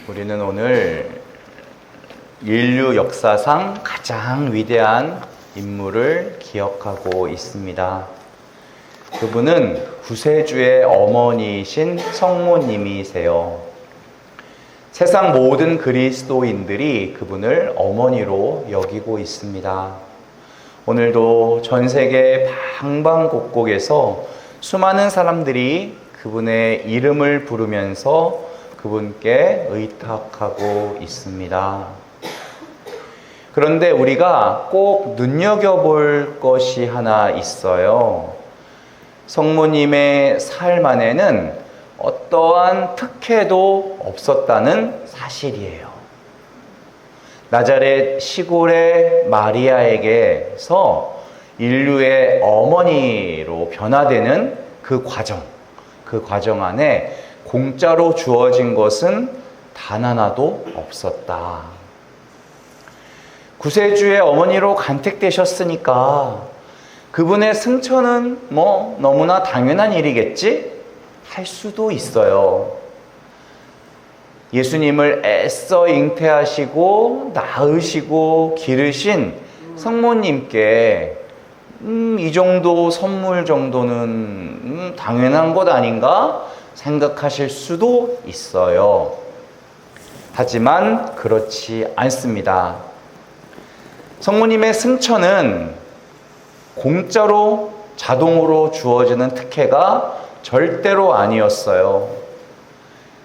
우리는 오늘 인류 역사상 가장 위대한 인물을 기억하고 있습니다. 그분은 구세주의 어머니이신 성모님이세요. 세상 모든 그리스도인들이 그분을 어머니로 여기고 있습니다. 오늘도 전 세계 방방곡곡에서 수많은 사람들이 그분의 이름을 부르면서 그분께 의탁하고 있습니다. 그런데 우리가 꼭 눈여겨볼 것이 하나 있어요. 성모님의 삶 안에는 어떠한 특혜도 없었다는 사실이에요. 나자렛 시골의 마리아에게서 인류의 어머니로 변화되는 그 과정 안에 공짜로 주어진 것은 단 하나도 없었다. 구세주의 어머니로 간택되셨으니까 그분의 승천은 너무나 당연한 일이겠지? 할 수도 있어요. 예수님을 애써 잉태하시고 낳으시고 기르신 성모님께 이 정도 선물 정도는 당연한 것 아닌가 생각하실 수도 있어요. 하지만 그렇지 않습니다. 성모님의 승천은 공짜로 자동으로 주어지는 특혜가 절대로 아니었어요.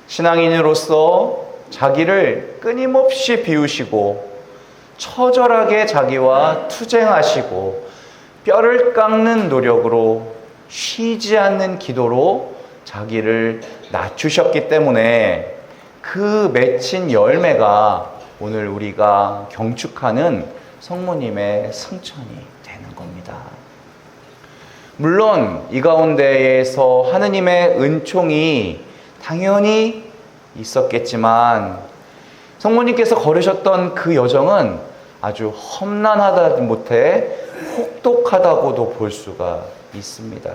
신앙인으로서 자기를 끊임없이 비우시고 처절하게 자기와 투쟁하시고 뼈를 깎는 노력으로 쉬지 않는 기도로 자기를 낮추셨기 때문에 그 맺힌 열매가 오늘 우리가 경축하는 성모님의 승천이 되는 겁니다. 물론 이 가운데에서 하느님의 은총이 당연히 있었겠지만 성모님께서 걸으셨던 그 여정은 아주 험난하다 못해 혹독하다고도 볼 수가 있습니다.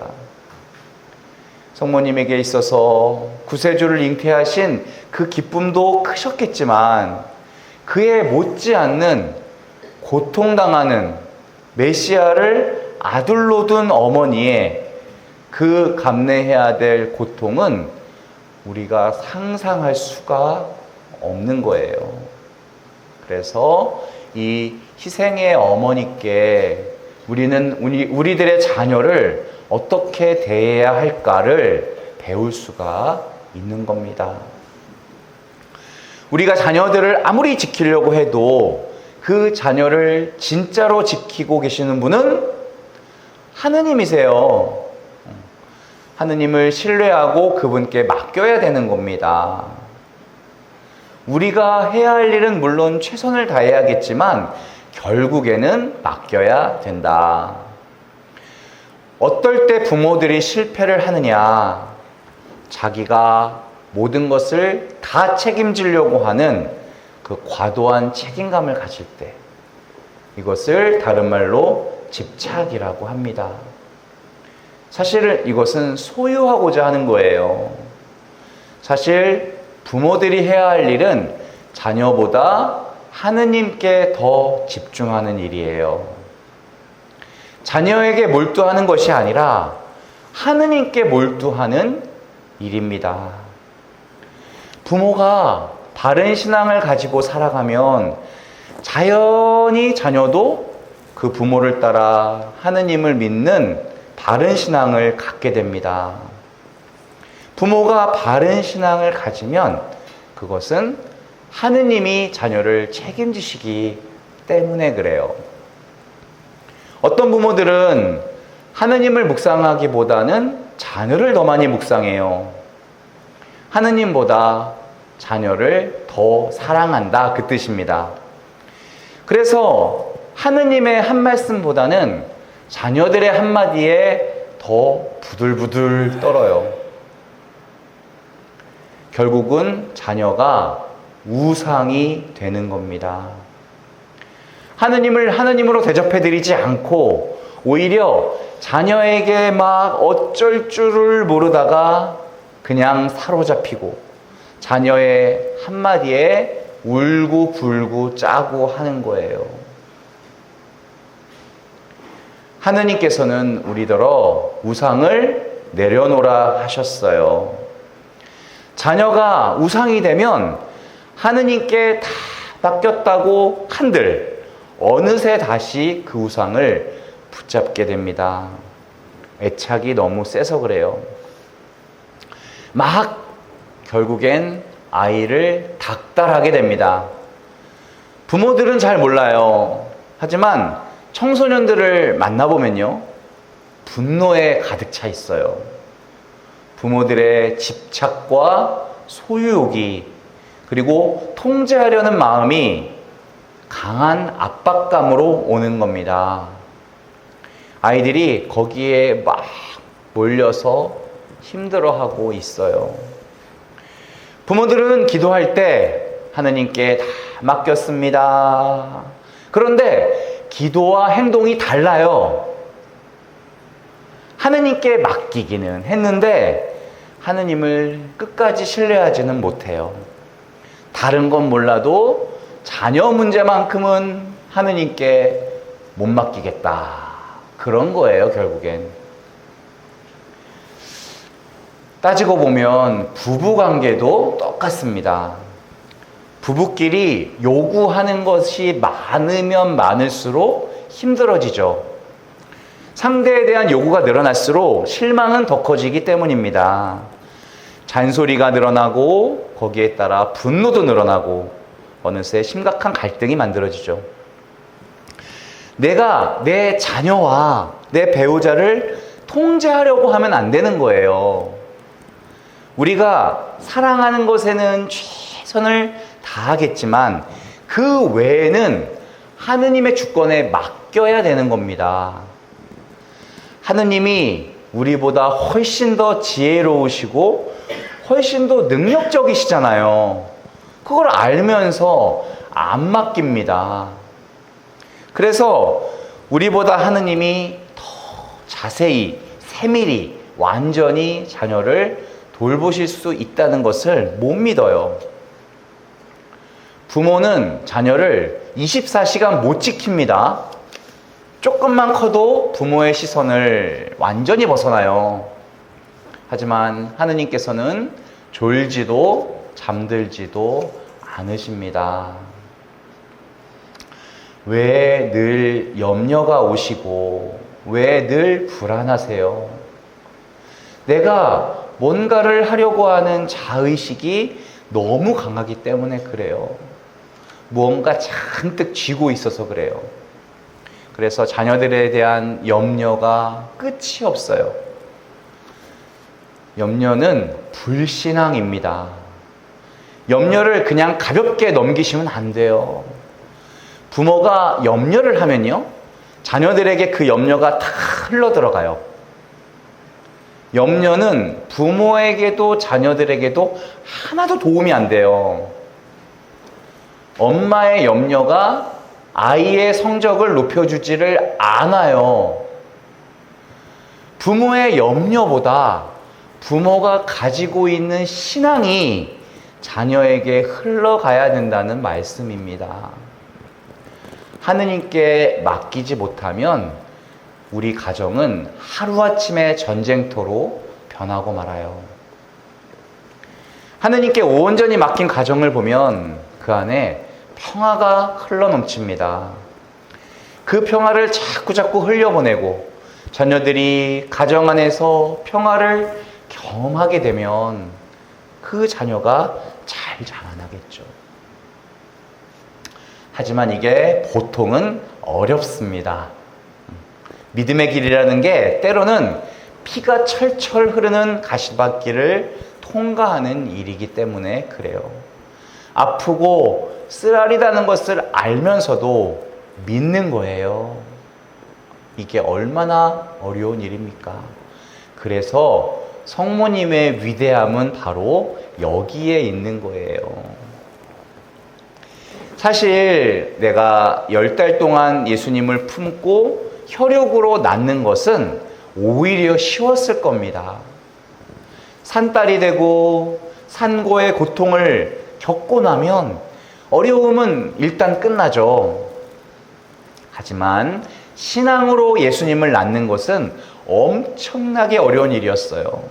성모님에게 있어서 구세주를 잉태하신 그 기쁨도 크셨겠지만 그에 못지않는 고통당하는 메시아를 아들로 둔 어머니의 그 감내해야 될 고통은 우리가 상상할 수가 없는 거예요. 그래서 이 희생의 어머니께 우리들의 자녀를 어떻게 대해야 할까를 배울 수가 있는 겁니다. 우리가 자녀들을 아무리 지키려고 해도 그 자녀를 진짜로 지키고 계시는 분은 하느님이세요. 하느님을 신뢰하고 그분께 맡겨야 되는 겁니다. 우리가 해야 할 일은 물론 최선을 다해야겠지만 결국에는 맡겨야 된다. 어떨 때 부모들이 실패를 하느냐? 자기가 모든 것을 다 책임지려고 하는 그 과도한 책임감을 가질 때, 이것을 다른 말로 집착이라고 합니다. 사실은 이것은 소유하고자 하는 거예요. 사실 부모들이 해야 할 일은 자녀보다 하느님께 더 집중하는 일이에요. 자녀에게 몰두하는 것이 아니라 하느님께 몰두하는 일입니다. 부모가 바른 신앙을 가지고 살아가면 자연히 자녀도 그 부모를 따라 하느님을 믿는 바른 신앙을 갖게 됩니다. 부모가 바른 신앙을 가지면 그것은 하느님이 자녀를 책임지시기 때문에 그래요. 어떤 부모들은 하느님을 묵상하기보다는 자녀를 더 많이 묵상해요. 하느님보다 자녀를 더 사랑한다, 그 뜻입니다. 그래서 하느님의 한 말씀보다는 자녀들의 한마디에 더 부들부들 떨어요. 결국은 자녀가 우상이 되는 겁니다. 하느님을 하느님으로 대접해드리지 않고 오히려 자녀에게 막 어쩔 줄을 모르다가 그냥 사로잡히고 자녀의 한마디에 울고 불고 짜고 하는 거예요. 하느님께서는 우리더러 우상을 내려놓으라 하셨어요. 자녀가 우상이 되면 하느님께 다 맡겼다고 한들 어느새 다시 그 우상을 붙잡게 됩니다. 애착이 너무 세서 그래요. 막 결국엔 아이를 닥달하게 됩니다. 부모들은 잘 몰라요. 하지만 청소년들을 만나보면요, 분노에 가득 차 있어요. 부모들의 집착과 소유욕이, 그리고 통제하려는 마음이 강한 압박감으로 오는 겁니다. 아이들이 거기에 막 몰려서 힘들어하고 있어요. 부모들은 기도할 때 하느님께 다 맡겼습니다. 그런데 기도와 행동이 달라요. 하느님께 맡기기는 했는데 하느님을 끝까지 신뢰하지는 못해요. 다른 건 몰라도 자녀 문제만큼은 하느님께 못 맡기겠다. 그런 거예요, 결국엔. 따지고 보면 부부관계도 똑같습니다. 부부끼리 요구하는 것이 많으면 많을수록 힘들어지죠. 상대에 대한 요구가 늘어날수록 실망은 더 커지기 때문입니다. 잔소리가 늘어나고 거기에 따라 분노도 늘어나고 어느새 심각한 갈등이 만들어지죠. 내가 내 자녀와 내 배우자를 통제하려고 하면 안 되는 거예요. 우리가 사랑하는 것에는 최선을 다하겠지만 그 외에는 하느님의 주권에 맡겨야 되는 겁니다. 하느님이 우리보다 훨씬 더 지혜로우시고 훨씬 더 능력적이시잖아요. 그걸 알면서 안 맡깁니다. 그래서 우리보다 하느님이 더 자세히, 세밀히, 완전히 자녀를 돌보실 수 있다는 것을 못 믿어요. 부모는 자녀를 24시간 못 지킵니다. 조금만 커도 부모의 시선을 완전히 벗어나요. 하지만 하느님께서는 졸지도 잠들지도 않으십니다. 왜 늘 염려가 오시고 왜 늘 불안하세요? 내가 뭔가를 하려고 하는 자의식이 너무 강하기 때문에 그래요. 무언가 잔뜩 쥐고 있어서 그래요. 그래서 자녀들에 대한 염려가 끝이 없어요. 염려는 불신앙입니다. 염려를 그냥 가볍게 넘기시면 안 돼요. 부모가 염려를 하면요, 자녀들에게 그 염려가 다 흘러 들어가요. 염려는 부모에게도 자녀들에게도 하나도 도움이 안 돼요. 엄마의 염려가 아이의 성적을 높여주지를 않아요. 부모의 염려보다 부모가 가지고 있는 신앙이 자녀에게 흘러가야 된다는 말씀입니다. 하느님께 맡기지 못하면 우리 가정은 하루아침에 전쟁터로 변하고 말아요. 하느님께 온전히 맡긴 가정을 보면 그 안에 평화가 흘러넘칩니다. 그 평화를 자꾸 흘려보내고 자녀들이 가정 안에서 평화를 경험하게 되면 그 자녀가 잘 자라나겠죠. 하지만 이게 보통은 어렵습니다. 믿음의 길이라는 게 때로는 피가 철철 흐르는 가시밭길을 통과하는 일이기 때문에 그래요. 아프고 쓰라리다는 것을 알면서도 믿는 거예요. 이게 얼마나 어려운 일입니까? 그래서 성모님의 위대함은 바로 여기에 있는 거예요. 사실 내가 10달 동안 예수님을 품고 혈육으로 낳는 것은 오히려 쉬웠을 겁니다. 산딸이 되고 산고의 고통을 겪고 나면 어려움은 일단 끝나죠. 하지만 신앙으로 예수님을 낳는 것은 엄청나게 어려운 일이었어요.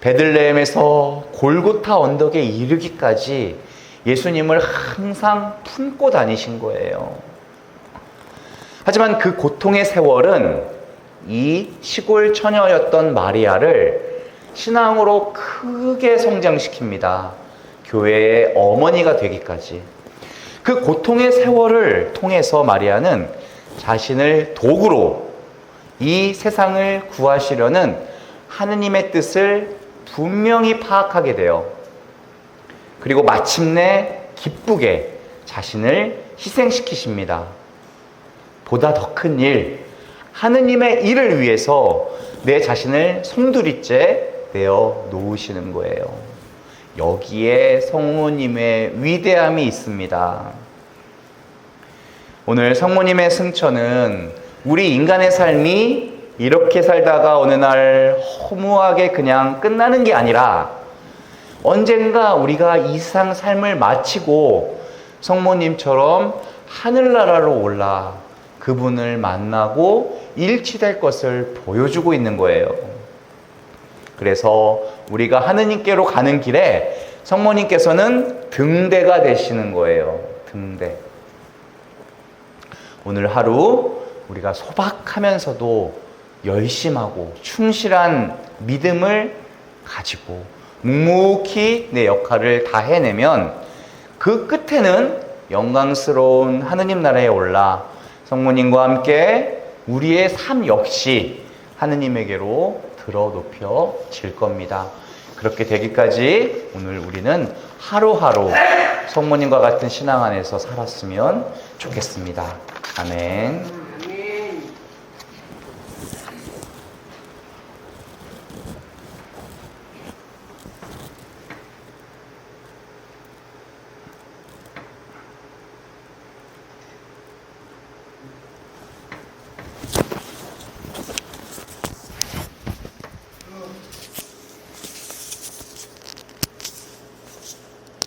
베들레헴에서 골고타 언덕에 이르기까지 예수님을 항상 품고 다니신 거예요. 하지만 그 고통의 세월은 이 시골 처녀였던 마리아를 신앙으로 크게 성장시킵니다. 교회의 어머니가 되기까지. 그 고통의 세월을 통해서 마리아는 자신을 도구로 이 세상을 구하시려는 하느님의 뜻을 분명히 파악하게 돼요. 그리고 마침내 기쁘게 자신을 희생시키십니다. 보다 더 큰 일, 하느님의 일을 위해서 내 자신을 송두리째 내어 놓으시는 거예요. 여기에 성모님의 위대함이 있습니다. 오늘 성모님의 승천은 우리 인간의 삶이 이렇게 살다가 어느 날 허무하게 그냥 끝나는 게 아니라 언젠가 우리가 이 세상 삶을 마치고 성모님처럼 하늘나라로 올라 그분을 만나고 일치될 것을 보여주고 있는 거예요. 그래서 우리가 하느님께로 가는 길에 성모님께서는 등대가 되시는 거예요. 등대. 오늘 하루 우리가 소박하면서도 열심하고 충실한 믿음을 가지고 묵묵히 내 역할을 다 해내면 그 끝에는 영광스러운 하느님 나라에 올라 성모님과 함께 우리의 삶 역시 하느님에게로 들어 높여질 겁니다. 그렇게 되기까지 오늘 우리는 하루하루 성모님과 같은 신앙 안에서 살았으면 좋겠습니다. 아멘.